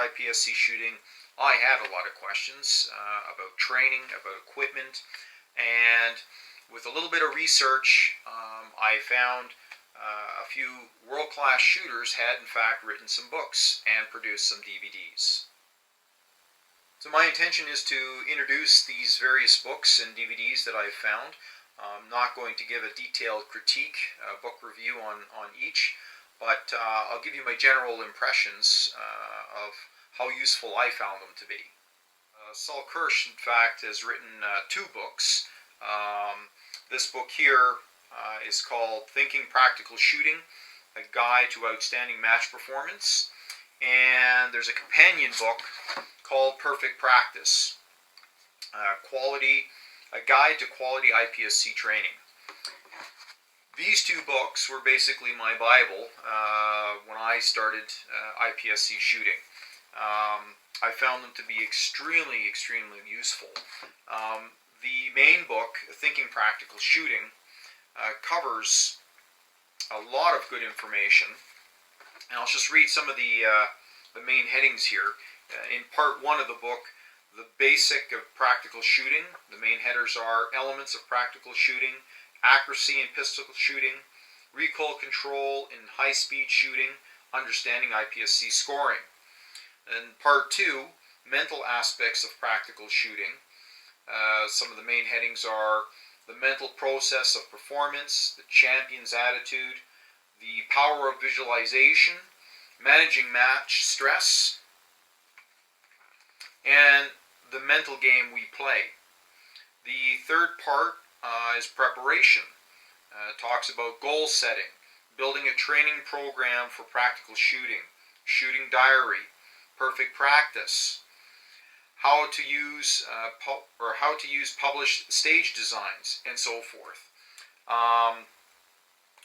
IPSC shooting, I had a lot of questions about training, about equipment, and with a little bit of research, I found a few world-class shooters had in fact written some books and produced some DVDs. So my intention is to introduce these various books and DVDs that I've found. I'm not going to give a detailed critique, book review on each, but I'll give you my general impressions of how useful I found them to be. Saul Kirsch, in fact, has written two books. This book here is called Thinking Practical Shooting, A Guide to Outstanding Match Performance. And there's a companion book called Perfect Practice, A Guide to Quality IPSC Training. These two books were basically my Bible when I started IPSC shooting. I found them to be extremely useful. The main book, Thinking Practical Shooting, covers a lot of good information, and I'll just read some of the main headings here. In part 1 of the book, the basic of practical shooting, the main headers are elements of practical shooting, accuracy in pistol shooting, recoil control in high-speed shooting, understanding IPSC scoring. And part 2, mental aspects of practical shooting. Some of the main headings are the mental process of performance, the champion's attitude, the power of visualization, managing match stress, and the mental game we play. The third part is preparation. Talks about goal setting, building a training program for practical shooting, shooting diary, perfect practice, how to use published stage designs, and so forth.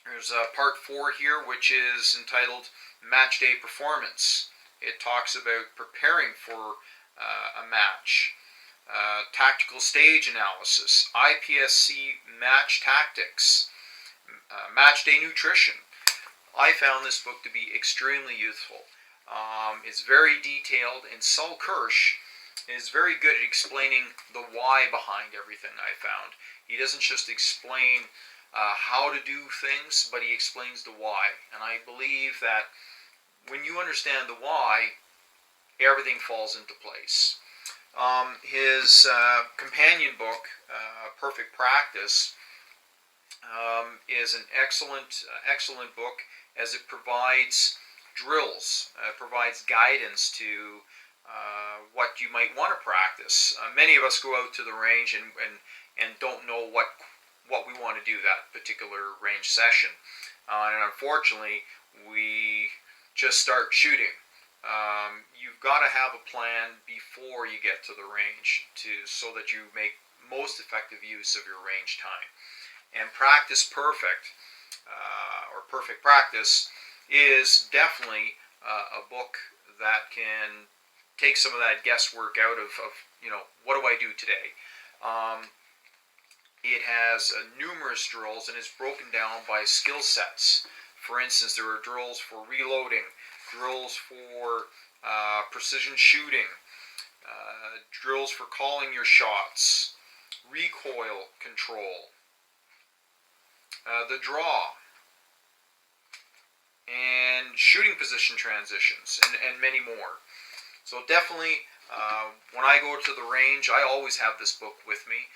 There's part 4 here, which is entitled Match Day Performance. It talks about preparing for a match, tactical stage analysis, IPSC match tactics, match day nutrition. I found this book to be extremely useful. It's very detailed, and Saul Kirsch is very good at explaining the why behind everything I found. He doesn't just explain how to do things, but he explains the why. And I believe that when you understand the why, everything falls into place. His companion book, Perfect Practice, is an excellent book, as it provides drills, provides guidance to what you might want to practice. Many of us go out to the range and don't know what we want to do that particular range session, and unfortunately we just start shooting. You've got to have a plan before you get to the range so that you make most effective use of your range time. And Practice Perfect, or Perfect Practice, is definitely a book that can take some of that guesswork out of what do I do today? It has numerous drills, and it's broken down by skill sets. For instance, there are drills for reloading, drills for precision shooting, drills for calling your shots, recoil control, the draw, and shooting position transitions, and many more. So definitely, when I go to the range, I always have this book with me,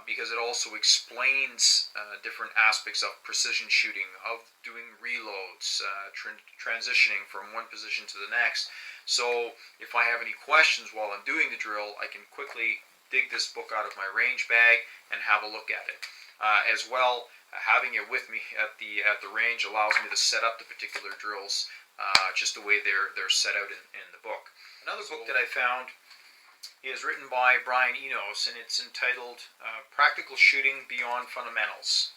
because it also explains different aspects of precision shooting, of doing reloads, transitioning from one position to the next. So if I have any questions while I'm doing the drill, I can quickly dig this book out of my range bag and have a look at it. As well, having it with me at the range allows me to set up the particular drills just the way they're set out in the book. Another book that I found is written by Brian Enos, and it's entitled Practical Shooting Beyond Fundamentals.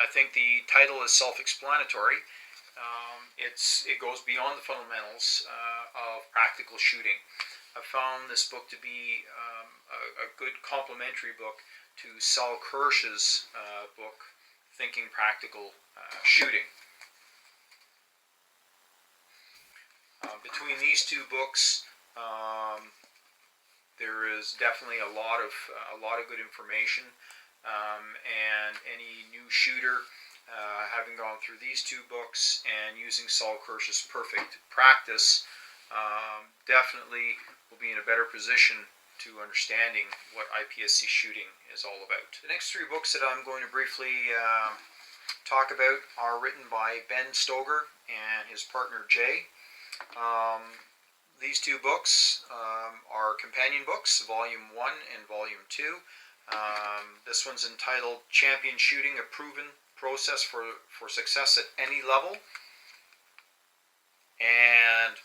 I think the title is self-explanatory. It goes beyond the fundamentals of practical shooting. I found this book to be a good complementary book to Saul Kirsch's book, Thinking Practical Shooting. Between these two books, there is definitely a lot of good information, and any new shooter, having gone through these two books and using Saul Kirsch's perfect practice, definitely will be in a better position to understanding what IPSC shooting is all about. The next three books that I'm going to briefly talk about are written by Ben Stoeger and his partner Jay. These two books are companion books, Volume 1 and Volume 2. This one's entitled Champion Shooting, a Proven Process for Success at Any Level. And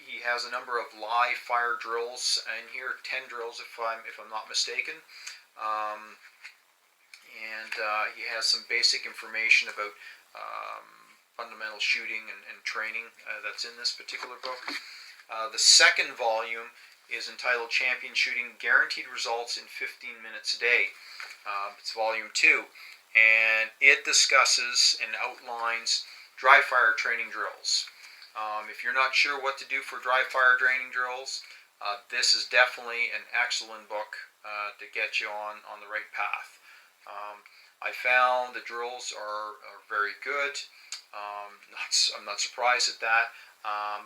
he has a number of live fire drills in here, 10 drills if I'm not mistaken. And he has some basic information about fundamental shooting and training that's in this particular book. The second volume is entitled Champion Shooting, Guaranteed Results in 15 Minutes a Day. It's Volume 2, and it discusses and outlines dry fire training drills. If you're not sure what to do for dry fire training drills, this is definitely an excellent book to get you on the right path. I found the drills are very good. I'm not surprised at that.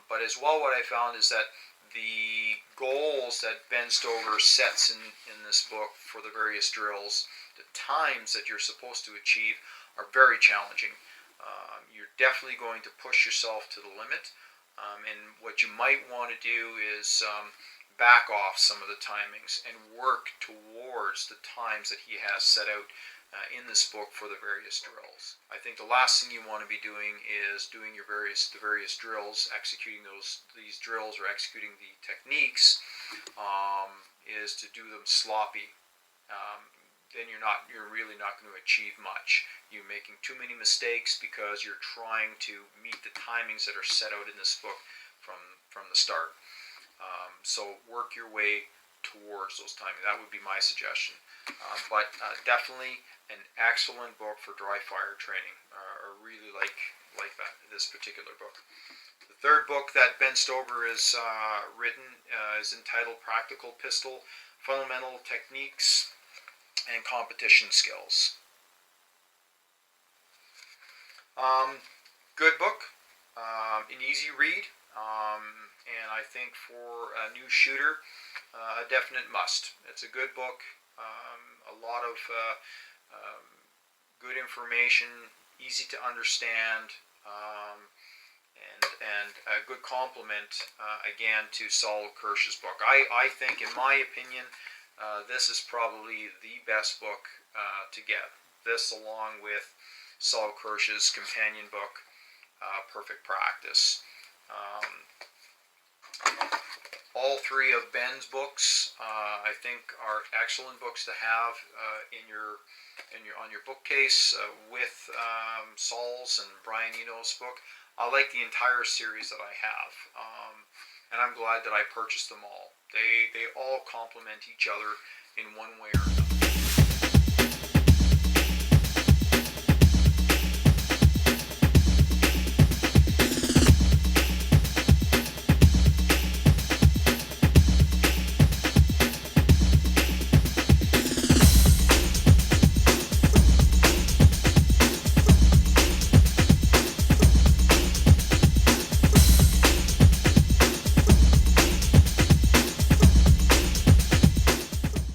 But as well, what I found is that the goals that Ben Stoeger sets in this book for the various drills, the times that you're supposed to achieve, are very challenging. You're definitely going to push yourself to the limit. And what you might want to do is back off some of the timings and work towards the times that he has set out in this book for the various drills. I think the last thing you want to be doing is doing the various drills, executing these drills or executing the techniques, is to do them sloppy. Then you're really not going to achieve much. You're making too many mistakes because you're trying to meet the timings that are set out in this book from the start. So work your way towards those timings. That would be my suggestion. But definitely an excellent book for dry fire training. I really like this particular book. The third book that Ben Stoeger has written is entitled Practical Pistol, Fundamental Techniques and Competition Skills. Good book, an easy read, and I think for a new shooter, a definite must. It's a good book, a lot of good information, easy to understand, and a good complement, again, to Saul Kirsch's book. I think, in my opinion, this is probably the best book to get. This, along with Saul Kirsch's companion book, Perfect Practice. All three of Ben's books, I think, are excellent books to have on your bookcase with Saul's and Brian Enos' book. I like the entire series that I have, and I'm glad that I purchased them all. They all complement each other in one way or another.